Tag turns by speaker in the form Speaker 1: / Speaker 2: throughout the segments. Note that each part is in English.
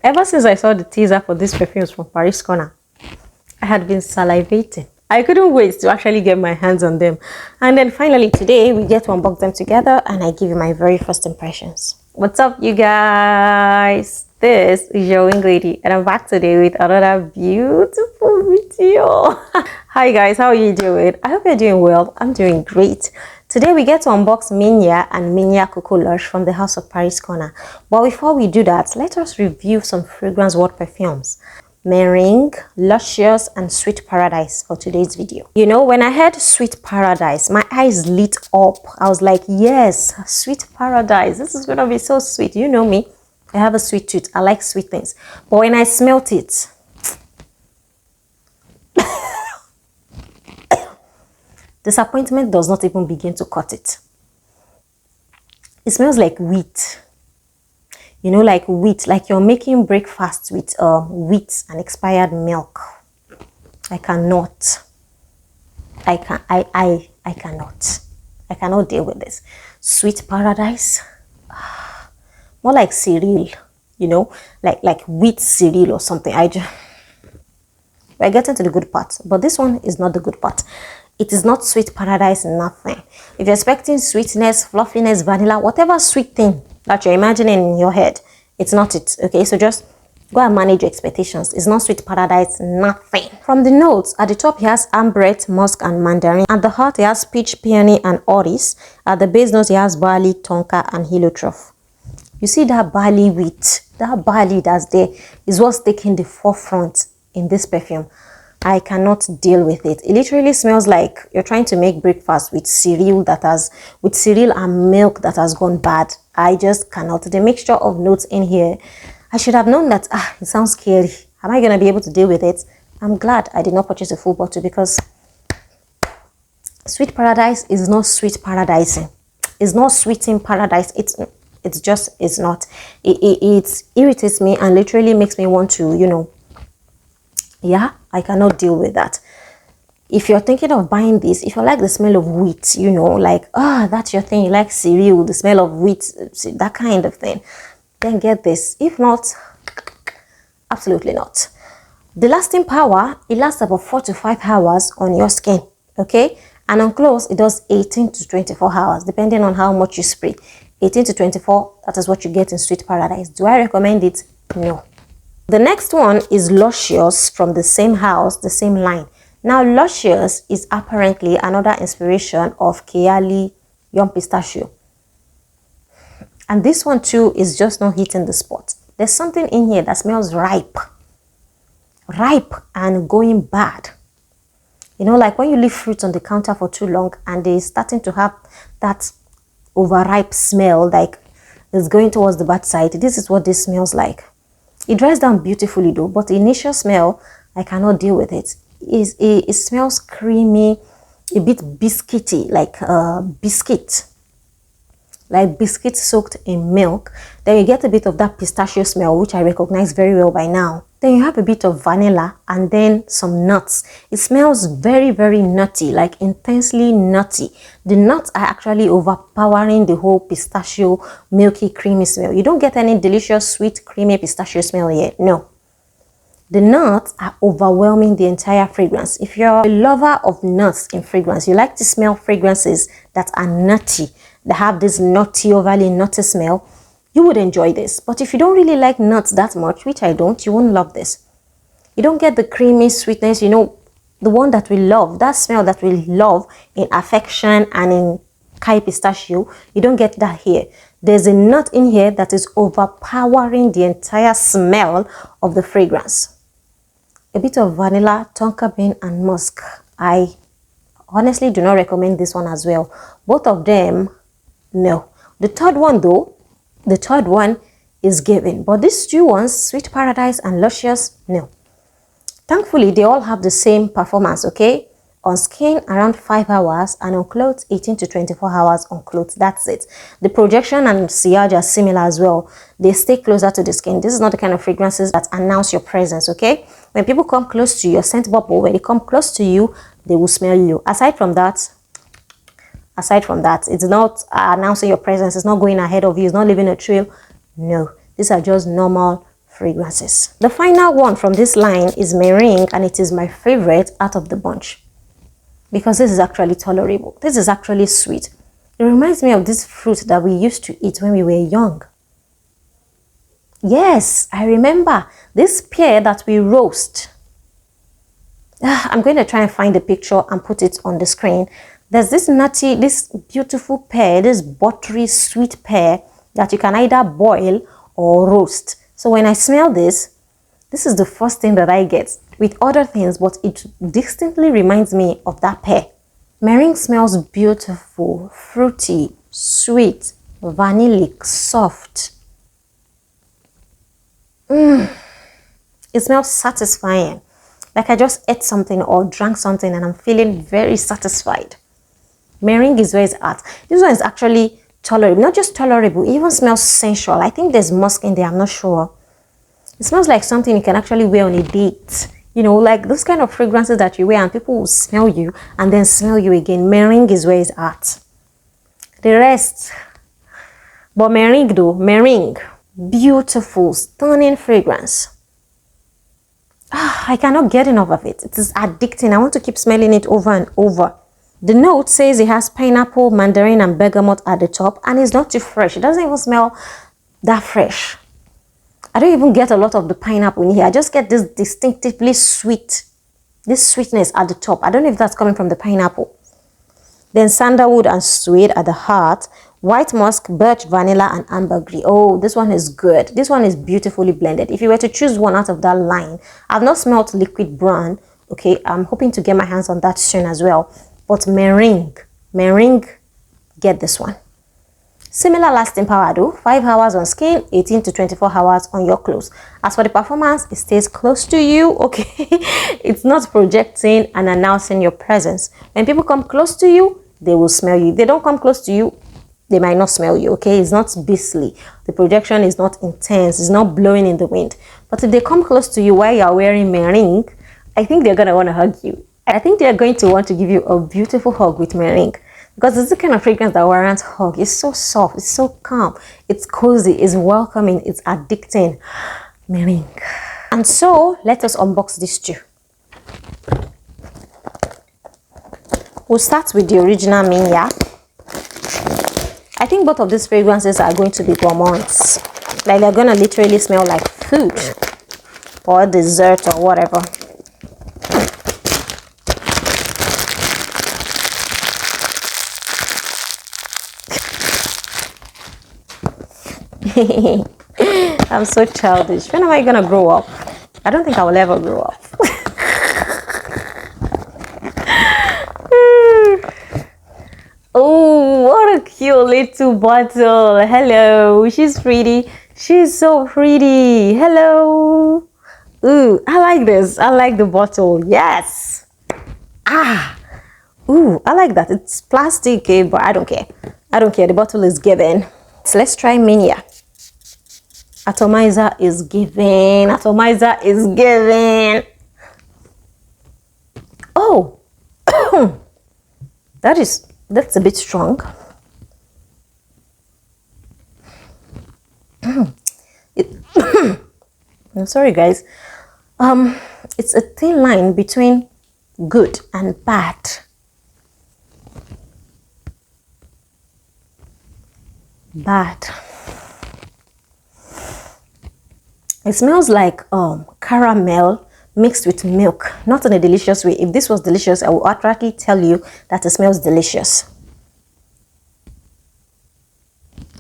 Speaker 1: Ever since I saw the teaser for these perfumes from Paris Corner, I had been salivating. I couldn't wait to actually get my hands on them. And then finally today, we get to unbox them together and I give you my very first impressions. What's up, you guys? This is your wing lady and I'm back today with another beautiful video. Hi guys, how are you doing? I hope you're doing well. I'm doing great. Today we get to unbox Minya and Minya Coco Lush from the House of Paris Corner. But before we do that, let us review some fragrance world perfumes. Meringue, Luscious, and Sweet Paradise for today's video. You know, when I heard Sweet Paradise, my eyes lit up. I was like, yes, Sweet Paradise. This is going to be so sweet. You know me. I have a sweet tooth. I like sweet things. But when I smelt it, disappointment does not even begin to cut it. It smells like wheat. You know, like wheat, like you're making breakfast with wheat and expired milk. I cannot. I cannot. I cannot deal with this. Sweet Paradise. More like cereal, you know, like wheat cereal or something. We're getting to the good part, but this one is not the good part. It is not Sweet Paradise, nothing. If you're expecting sweetness, fluffiness, vanilla, whatever sweet thing that you're imagining in your head, it's not it, okay? So just go and manage your expectations. It's not Sweet Paradise, nothing. From the notes, at the top, he has ambrette, musk, and mandarin. At the heart, he has peach, peony, and orris. At the base notes, he has barley, tonka, and heliotrope. You see that barley wheat, that barley that's there is what's taking the forefront in this perfume. I cannot deal with it. It literally smells like you're trying to make breakfast with cereal and milk that has gone bad. I just cannot. The mixture of notes in here, I should have known that. It sounds scary. Am I going to be able to deal with it? I'm glad I did not purchase a full bottle because Sweet Paradise is not sweet paradising. It's not sweet in paradise. It's not. It irritates me and literally makes me want to, you know, yeah, I cannot deal with that. If you're thinking of buying this, if you like the smell of wheat, you know, like, that's your thing, you like cereal, the smell of wheat, that kind of thing, then get this. If not, absolutely not. The lasting power, it lasts about 4 to 5 hours on your skin, okay? And on clothes, it does 18 to 24 hours, depending on how much you spray. 18 to 24, that is what you get in Sweet Paradise. Do I recommend it? No. The next one is Luscious from the same house, the same line. Now, Luscious is apparently another inspiration of Kayali Young Pistachio. And this one too is just not hitting the spot. There's something in here that smells ripe. Ripe and going bad. You know, like when you leave fruits on the counter for too long and they're starting to have that overripe smell, like it's going towards the bad side. This is what this smells like. It dries down beautifully though, but the initial smell, I cannot deal with it. It smells creamy, a bit biscuity, like biscuit soaked in milk. Then you get a bit of that pistachio smell, which I recognize very well by now. Then you have a bit of vanilla and then some nuts. It smells very, very nutty, like intensely nutty. The nuts are actually overpowering the whole pistachio, milky, creamy smell. You don't get any delicious, sweet, creamy pistachio smell here. No. The nuts are overwhelming the entire fragrance. If you're a lover of nuts in fragrance, you like to smell fragrances that are nutty, that have this nutty, overly nutty smell, you would enjoy this. But if you don't really like nuts that much, which I don't, you won't love this. You don't get the creamy sweetness, you know, the one that we love, that smell that we love in affection and in Kai pistachio. You don't get that here. There's a nut in here that is overpowering the entire smell of the fragrance. A bit of vanilla, tonka bean, and musk. I honestly do not recommend this one as well. Both of them, no. The third one though, the third one is given. But these two ones, Sweet Paradise and Luscious, no. Thankfully, they all have the same performance, okay? On skin, around 5 hours, and on clothes, 18 to 24 hours on clothes. That's it. The projection and sillage are similar as well. They stay closer to the skin. This is not the kind of fragrances that announce your presence, okay? When people come close to your scent bubble, when they come close to you, they will smell you. Aside from that, it's not announcing your presence. It's not going ahead of you. It's not leaving a trail. No, these are just normal fragrances. The final one from this line is Meringue, and it is my favorite out of the bunch because this is actually tolerable. This is actually sweet. It reminds me of this fruit that we used to eat when we were young. Yes, I remember this pear that we roast. I'm going to try and find a picture and put it on the screen. There's this nutty, this beautiful pear, this buttery sweet pear that you can either boil or roast. So when I smell this, this is the first thing that I get with other things, but it distinctly reminds me of that pear. Meringue smells beautiful, fruity, sweet, vanillic, soft. It smells satisfying. Like I just ate something or drank something and I'm feeling very satisfied. Meringue is where it's at. This one is actually tolerable. Not just tolerable, it even smells sensual. I think there's musk in there, I'm not sure. It smells like something you can actually wear on a date. You know, like those kind of fragrances that you wear and people will smell you and then smell you again. Meringue is where it's at. The rest. But Meringue though, Meringue. Beautiful, stunning fragrance. I cannot get enough of it. It is addicting. I want to keep smelling it over and over. The note says it has pineapple, mandarin, and bergamot at the top, and it's not too fresh. It doesn't even smell that fresh. I don't even get a lot of the pineapple in here. I just get this distinctively sweet, this sweetness at the top. I don't know if that's coming from the pineapple. Then sandalwood and suede at the heart, white musk, birch, vanilla, and ambergris. Oh, this one is good. This one is beautifully blended. If you were to choose one out of that line, I've not smelled liquid brown. Okay, I'm hoping to get my hands on that soon as well. But Meringue, get this one. Similar lasting power though, 5 hours on skin, 18 to 24 hours on your clothes. As for the performance, it stays close to you, okay? It's not projecting and announcing your presence. When people come close to you, they will smell you. If they don't come close to you, they might not smell you, okay? It's not beastly. The projection is not intense. It's not blowing in the wind. But if they come close to you while you're wearing Meringue, I think they're going to want to hug you. I think they're going to want to give you a beautiful hug with Meringue. Because it's the kind of fragrance that warrants hug. It's so soft. It's so calm. It's cozy. It's welcoming. It's addicting. Meringue. And so, let us unbox these two. We'll start with the original Minya. I think both of these fragrances are going to be gourmands. Like they're going to literally smell like food or dessert or whatever. I'm so childish. When am I gonna grow up? I don't think I will ever grow up. Oh, what a cute little bottle. Hello, she's pretty. She's so pretty. Hello. Ooh, I like this. I like the bottle. Yes. Ooh, I like that. It's plastic, but I don't care. I don't care. The bottle is given. So let's try Minya. Atomizer is giving. Atomizer is giving. Oh, that's a bit strong. I'm sorry, guys. It's a thin line between good and bad. It smells like caramel mixed with milk, not in a delicious way. If this was delicious, I would outrightly tell you that it smells delicious.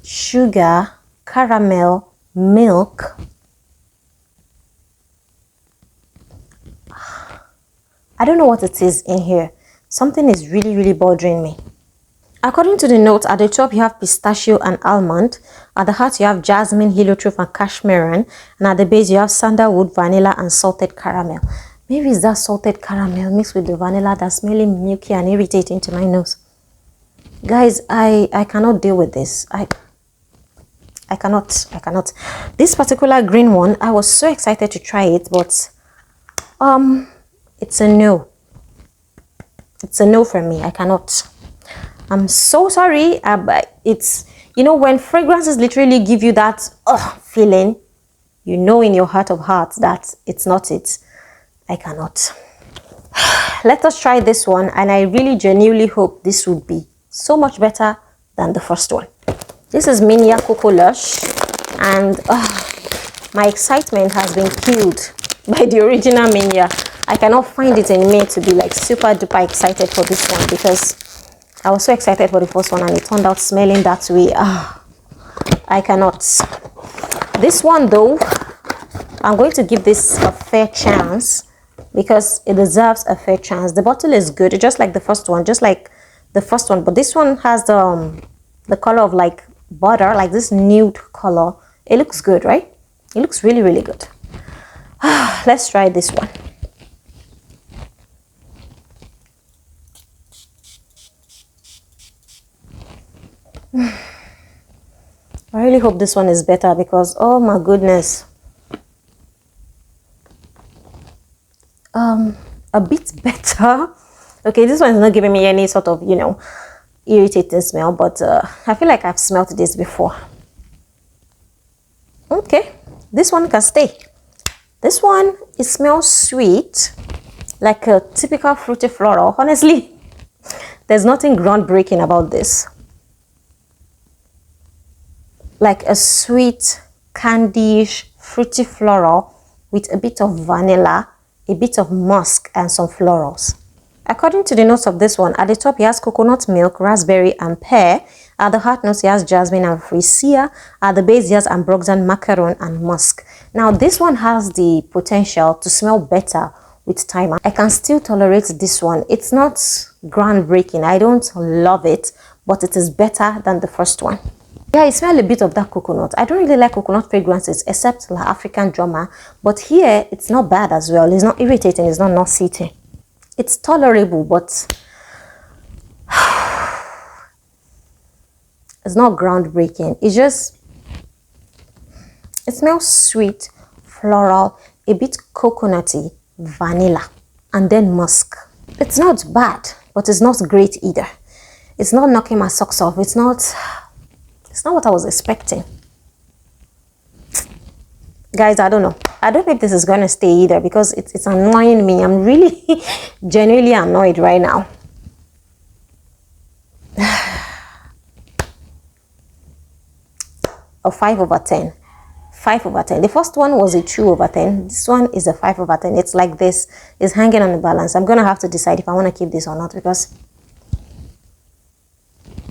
Speaker 1: Sugar, caramel, milk. I don't know what it is in here. Something is really, really bothering me. According to the notes, at the top you have pistachio and almond. At the heart you have jasmine, heliotrope, and cashmere. And at the base you have sandalwood, vanilla, and salted caramel. Maybe it's that salted caramel mixed with the vanilla that's smelling milky and irritating to my nose. Guys, I cannot deal with this. I cannot. This particular green one, I was so excited to try it, but it's a no. It's a no for me. I cannot. I'm so sorry, but it's, you know, when fragrances literally give you that feeling, you know in your heart of hearts that it's not it. I cannot. Let us try this one, and I really genuinely hope this would be so much better than the first one. This is Minya Coco Lush, and my excitement has been killed by the original Minya. I cannot find it in me to be like super duper excited for this one, because I was so excited for the first one and it turned out smelling that way. I cannot. This one though, I'm going to give this a fair chance because it deserves a fair chance. The bottle is good, just like the first one, but this one has the color of like butter, like this nude color. It looks good, right? It looks really, really good. Let's try this one. I really hope this one is better because, oh my goodness. A bit better. Okay, this one is not giving me any sort of, you know, irritating smell, but I feel like I've smelled this before. Okay, this one can stay. This one, it smells sweet, like a typical fruity floral. Honestly, there's nothing groundbreaking about this. Like a sweet, candyish, fruity floral with a bit of vanilla, a bit of musk, and some florals. According to the notes of this one, at the top he has coconut milk, raspberry, and pear. At the heart notes he has jasmine and freesia. At the base he has ambroxan, macaron, and musk. Now this one has the potential to smell better with time. I can still tolerate this one. It's not groundbreaking. I don't love it, but it is better than the first one. Yeah, I smell a bit of that coconut. I don't really like coconut fragrances except like African drummer, but here it's not bad as well. It's not irritating, it's not nauseating. It's tolerable, but it's not groundbreaking. It smells sweet, floral, a bit coconutty, vanilla, and then musk. It's not bad, but it's not great either. It's not knocking my socks off. It's not what I was expecting. Guys, I don't know. I don't think this is going to stay either because it's annoying me. I'm really genuinely annoyed right now. A 5 over 10. 5 over 10. The first one was a 2 over 10. This one is a 5 over 10. It's like this. It's hanging on the balance. I'm going to have to decide if I want to keep this or not because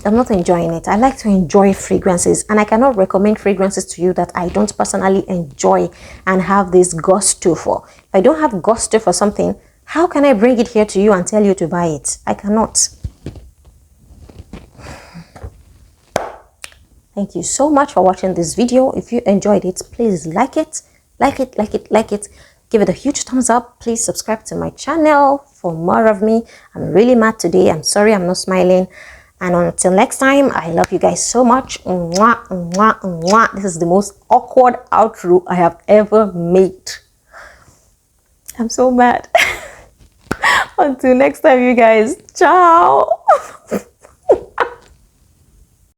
Speaker 1: I'm not enjoying it. I like to enjoy fragrances, and I cannot recommend fragrances to you that I don't personally enjoy and have this gusto for. If I don't have gusto for something, how can I bring it here to you and tell you to buy it? I cannot. Thank you so much for watching this video. If you enjoyed it, please like it. Give it a huge thumbs up. Please subscribe to my channel for more of me. I'm really mad today. I'm sorry I'm not smiling. And until next time, I love you guys so much. Mwah, mwah, mwah. This is the most awkward outro I have ever made. I'm so mad. Until next time, you guys. Ciao.